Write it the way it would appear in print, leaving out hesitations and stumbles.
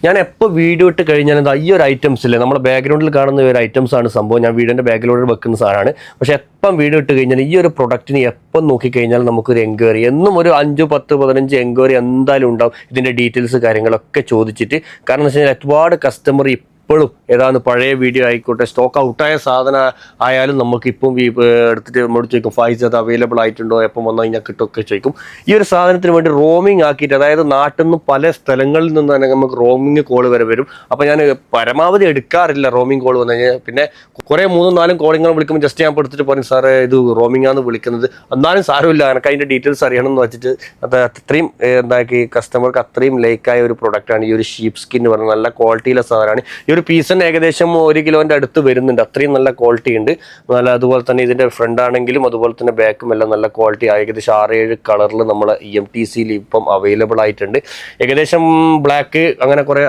ഞാൻ എപ്പോൾ വീഡിയോ ഇട്ട് കഴിഞ്ഞാൽ എന്താ ഈ ഒരു ഐറ്റംസ് ഇല്ലേ നമ്മുടെ ബാക്ക്ഗ്രൗണ്ടിൽ കാണുന്ന ഒരു ഐറ്റംസ് ആണ് സംഭവം. ഞാൻ വീഡിയോൻ്റെ ബാക്ക്ഗ്രൗണ്ടിൽ വെക്കുന്ന സാധനമാണ്. പക്ഷെ എപ്പം വീഡിയോ ഇട്ട് കഴിഞ്ഞാൽ ഈ ഒരു പ്രൊഡക്റ്റിന് എപ്പം നോക്കിക്കഴിഞ്ഞാൽ നമുക്കൊരു എൻക്വയറി, എന്നും ഒരു 5, 10, 15 എൻക്വയറി എന്തായാലും ഉണ്ടാവും ഇതിൻ്റെ ഡീറ്റെയിൽസ് കാര്യങ്ങളൊക്കെ ചോദിച്ചിട്ട്. കാരണം എന്ന് വെച്ച് കഴിഞ്ഞാൽ ഒരുപാട് കസ്റ്റമർ ഇപ്പോഴും ഏതാണ് പഴയ വീഡിയോ ആയിക്കോട്ടെ, സ്റ്റോക്ക് ഔട്ടായ സാധനം ആയാലും നമുക്ക് ഇപ്പം എടുത്തിട്ട് നമ്മോട് ചോദിക്കും ഫൈസ് അത് അവൈലബിൾ ആയിട്ടുണ്ടോ, എപ്പം വന്നു കഴിഞ്ഞാൽ കിട്ടുമൊക്കെ ചോദിക്കും. ഈ ഒരു സാധനത്തിന് വേണ്ടി റോമിങ് ആക്കിയിട്ട്, അതായത് നാട്ടിൽ നിന്ന് പല സ്ഥലങ്ങളിൽ നിന്ന് തന്നെ നമുക്ക് റോമിങ് കോൾ വരെ വരും. അപ്പോൾ ഞാൻ പരമാവധി എടുക്കാറില്ല റോമിങ് കോൾ വന്നു കഴിഞ്ഞാൽ. പിന്നെ കുറേ 3-4 കോളിങ്ങൾ വിളിക്കുമ്പോൾ ജസ്റ്റ് ഞാൻ എടുത്തിട്ട് പറയും സാറേ ഇത് റോമിംഗ് ആണ് വിളിക്കുന്നത്, എന്നാലും സാരമില്ല എനിക്ക് അതിൻ്റെ ഡീറ്റെയിൽസ് അറിയണം എന്ന് വെച്ചിട്ട്. അത് അത്രയും എന്താക്കി കസ്റ്റമർക്ക് അത്രയും ലൈക്കായ ഒരു പ്രൊഡക്റ്റാണ് ഈ ഒരു ഷീപ്പ് സ്കിൻ എന്ന് പറഞ്ഞാൽ. നല്ല ക്വാളിറ്റിയിലെ സാധനമാണ്. ഈ ഒരു പീസ് തന്നെ ഏകദേശം 1 കിലോൻ്റെ അടുത്ത് വരുന്നുണ്ട്. അത്രയും നല്ല ക്വാളിറ്റി ഉണ്ട്. നല്ല അതുപോലെ തന്നെ ഇതിൻ്റെ ഫ്രണ്ട് ആണെങ്കിലും അതുപോലെ തന്നെ ബാക്കും എല്ലാം നല്ല ക്വാളിറ്റി. ഏകദേശം 6-7 കളറിൽ നമ്മളെ EMTCയിൽ ഇപ്പം അവൈലബിൾ ആയിട്ടുണ്ട്. ഏകദേശം ബ്ലാക്ക് അങ്ങനെ കുറേ